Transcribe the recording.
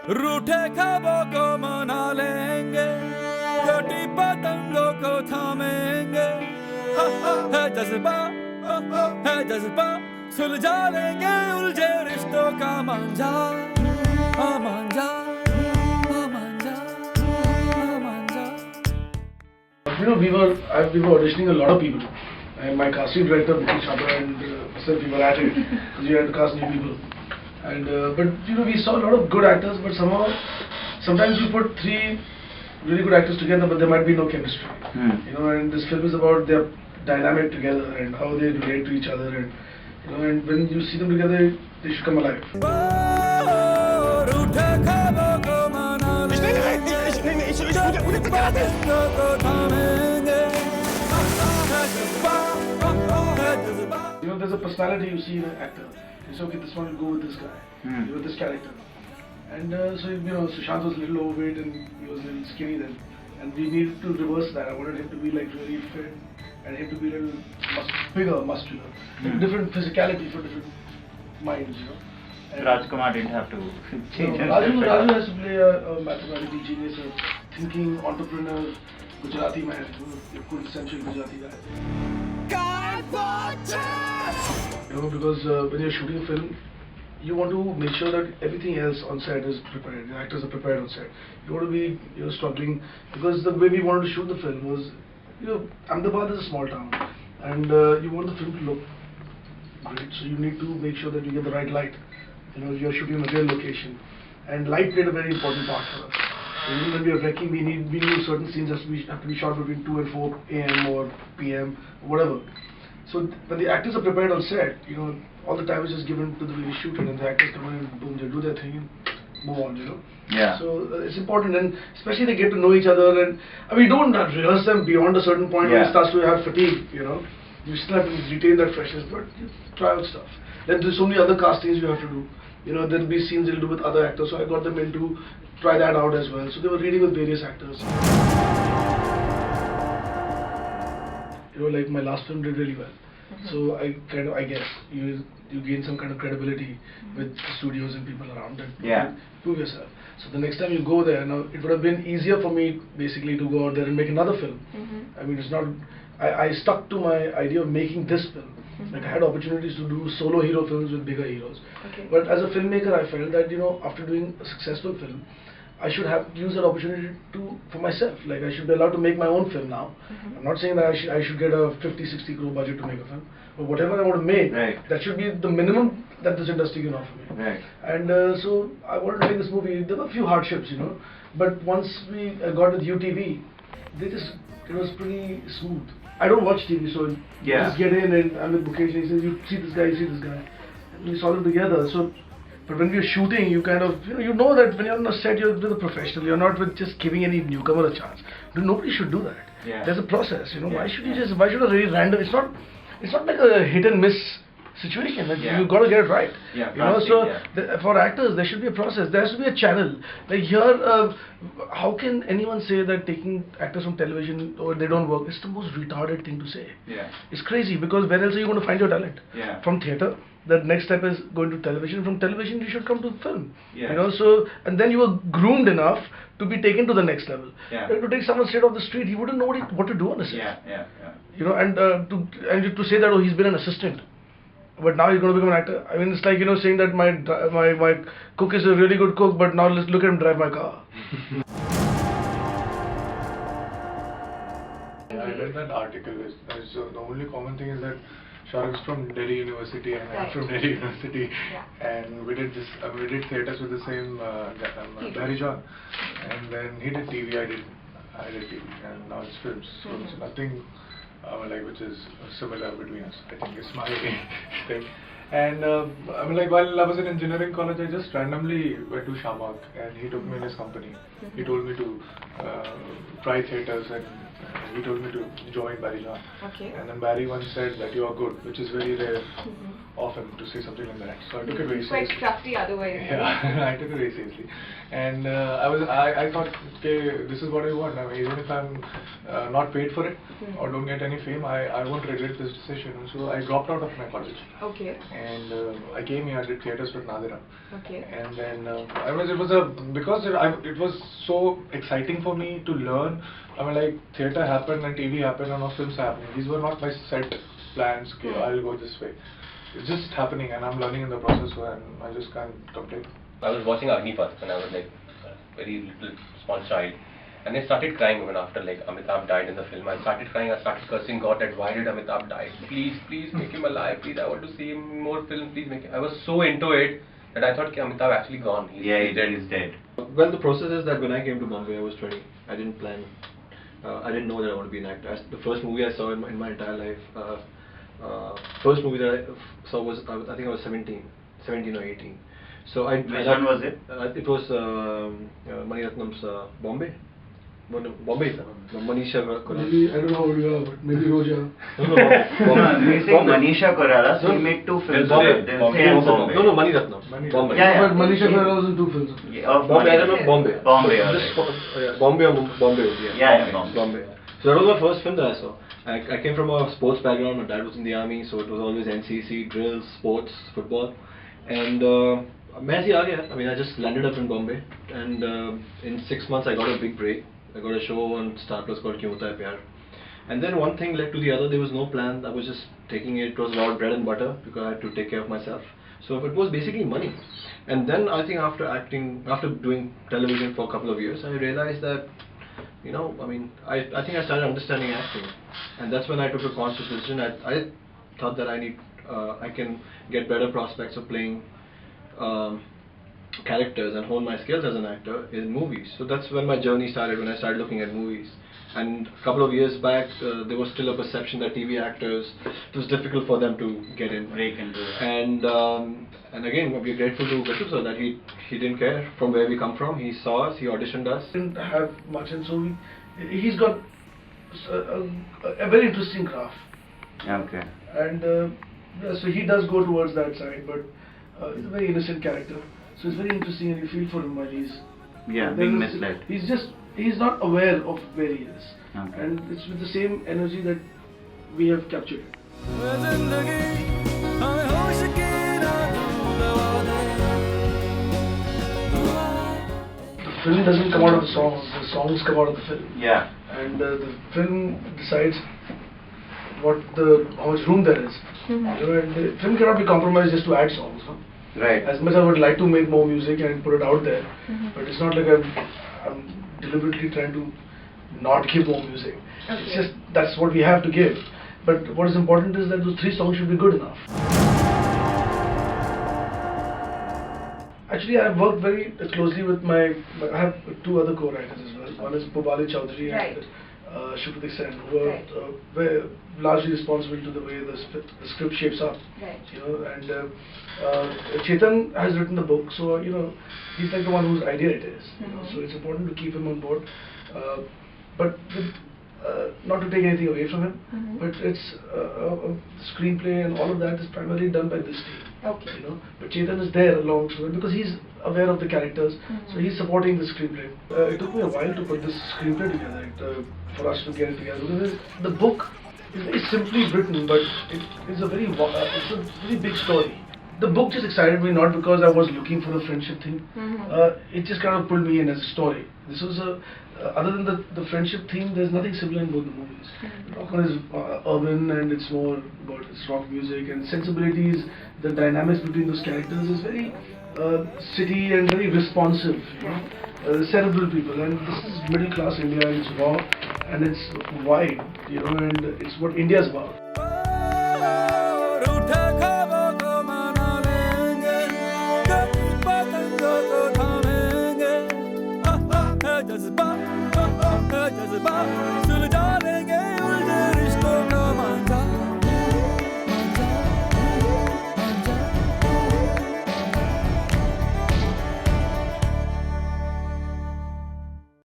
रूठे ख्वाबों को मना लेंगे, कटी पतंगों को थामेंगे, है जज्बा, है जज्बा, सुलझा लेंगे उलझे रिश्तों का मांझा, मांझा, मांझा, मांझा. You know, we were auditioning a lot of people, and my casting director, Mukul Chhabra, and myself, we were at it because we had to cast new people. And but you know, we saw a lot of good actors, but sometimes you put three really good actors together, but there might be no chemistry. You know, and this film is about their dynamic together and how they relate to each other, and you know, and when you see them together, they should come alive. You know, there's a personality you see in an actor. You say, okay, this one will go with this guy, with this character. And so, you know, Sushant was a little overweight and he was a little skinny then. And we needed to reverse that. I wanted him to be like really fit and him to be a little bigger, muscular. Different physicality for different minds, you know. And Raj Kumar didn't have to change himself. Raju has to play a mathematical genius, a thinking entrepreneur, Gujarati man, a quintessential Gujarati guy. You know, because when you're shooting a film, you want to make sure that everything else on set is prepared. The actors are prepared on set. You want to be, you know, struggling because the way we wanted to shoot the film was, you know, Ahmedabad is a small town, and you want the film to look great. So you need to make sure that you get the right light. You know, you're shooting in a real location, and light played a very important part for us. Even when we are wrecking, we knew certain scenes have to be shot between 2 and 4 a.m. or p.m. whatever. So when the actors are prepared on set, you know, all the time is just given to the way you shoot it, and the actors come in and boom, they do their thing and move on, you know. Yeah. So it's important, and especially they get to know each other, and I mean, don't rehearse them beyond a certain point when it starts to have fatigue, you know. You still have to retain that freshness, but you try out stuff. Then there's so many other castings you have to do. You know, there'll be scenes they'll do with other actors, so I got them in to try that out as well. So they were reading with various actors. You know, like my last film did really well. So I guess you gain some kind of credibility with studios and people around and prove yourself. So the next time you go there, now it would have been easier for me basically to go out there and make another film. I mean, it's not. I stuck to my idea of making this film. Like I had opportunities to do solo hero films with bigger heroes. But as a filmmaker, I felt that, you know, after doing a successful film, I should have used that opportunity for myself. Like I should be allowed to make my own film now. I'm not saying that I should get a 50-60 crore budget to make a film, but whatever I want to make, that should be the minimum that this industry can offer me. And so I wanted to make this movie. There were a few hardships, you know, but once we got with UTV, it was pretty smooth. I don't watch TV, so you just get in and I'm with Mukesh and he says, you see this guy, you see this guy. And we saw them together. So, but when we're shooting, you kind of, you know that when you're on a set, you're with a professional. You're not with just giving any newcomer a chance. Nobody should do that. There's a process, you know. Why should a really random, it's not like a hit and miss situation. You've got to get it right. You know, so for actors, there should be a process. There has to be a channel. Like here, how can anyone say that taking actors from television or they don't work? It's the most retarded thing to say. It's crazy because where else are you going to find your talent? From theatre. The next step is going to television. From television, you should come to film. You know, so and then you are groomed enough to be taken to the next level. To take someone straight off the street, he wouldn't know what to do on the set. You know, and to say that he's been an assistant, but now he's going to become an actor. I mean, it's like, you know, saying that my cook is a really good cook, but now let's look at him drive my car. I read that article. The only common thing is that Shahrukh is from Delhi University and I'm from Delhi University, and we did theatres with the same Barry John, and then he did TV, I did TV, and now it's films. So it's nothing like which is similar between us. I think it's my thing. And I mean, like while I was in engineering college, I just randomly went to Shamak and he took me in his company. He told me to try theatres and he told me to join Barry John. And then Barry once said that you are good, which is very rare. of him to say something like that. So I took it very Quite seriously. crafty otherwise. Yeah, I took it very seriously, and I thought, okay, this is what I want. I mean, even if I'm not paid for it or don't get any fame, I won't regret this decision. So I dropped out of my college. Okay. And I came here, I did theatres with Nadira. Okay. And then it was so exciting for me to learn. I mean, like, theatre happened and TV happened and now films happening. These were not my set plans. Okay, I'll go this way. It's just happening, and I'm learning in the process, and I just can't complain. I was watching Agnipath when I was like a very little small child, and I started crying even after like Amitabh died in the film. I started crying. I started cursing God that why did Amitabh die? Please, please make him alive. Please, I want to see him in more films. Please make him. I was so into it that I thought Amitabh actually gone. He's dead. Well, the process is that when I came to Bombay, I was 20. I didn't plan. I didn't know that I want to be an actor. The first movie I saw in my entire life. First movie that I saw was I think I was 17 or 18. So Which one was it? It was Mani Ratnam's Bombay. Bombay, Manisha Koirala. Maybe, I don't know how old you are, but maybe Roja. You say Manisha Koirala, so he made 2 films. No, Mani Ratnam. Bombay. Yeah. But Manisha Koirala was in 2 films. Bombay, I don't know, Bombay. Bombay, Bombay or Bombay. Yeah, Bombay. So that was my first film that I saw. I came from a sports background. My dad was in the army, so it was always NCC, drills, sports, football. And I mean, I just landed up in Bombay, and in 6 months I got a big break. I got a show on Star Plus called Kyun Hota Hai Pyar. And then one thing led to the other. There was no plan. I was just taking it. It was about bread and butter because I had to take care of myself. So it was basically money. And then I think after doing television for a couple of years, I realized that, you know, I mean, I think I started understanding acting, and that's when I took a conscious decision. I thought that I can get better prospects of playing characters and hone my skills as an actor in movies. So that's when my journey started, when I started looking at movies. And a couple of years back, there was still a perception that TV actors, it was difficult for them to get in. Break into it. And again, we're grateful to Vachhani sir that he didn't care from where we come from. He saw us, he auditioned us. Didn't have much, and so he's got a very interesting craft. Okay. And so he does go towards that side, but he's a very innocent character. So it's very interesting, and you feel for him while he's being misled. He's not aware of where he is, Okay. and it's with the same energy that we have captured it. The film doesn't come out of the songs come out of the film. Yeah. And the film decides how much room there is. You know, and the film cannot be compromised just to add songs. No? Right. As much as I would like to make more music and put it out there, but it's not like I'm deliberately trying to not give more music. Okay. It's just that's what we have to give. But what is important is that those 3 songs should be good enough. Actually, I have worked very closely with I have 2 other co-writers as well. One is Pubali Chowdhury and Shubhadeep Sen, who are very largely responsible to the way the script shapes up. Right. You know, and Chetan has written the book, so you know he's like the one whose idea it is. You know, so it's important to keep him on board, but with, not to take anything away from him, but it's screenplay and all of that is primarily done by this team. Okay. You know, but Chetan is there along to it because he's aware of the characters, so he's supporting the screenplay. It took me a while to put this screenplay together, for us to get it together, because the book is very simply written, but it is a very big story. The book just excited me not because I was looking for a friendship thing. It just kind of pulled me in as a story. This was other than the friendship theme, there's nothing similar in both the movies. Rock one is urban and it's more about its rock music and sensibilities. The dynamics between those characters is very city and very responsive. You know, cerebral people, and this is middle class India. And it's raw and it's wide. You know, and it's what India's about.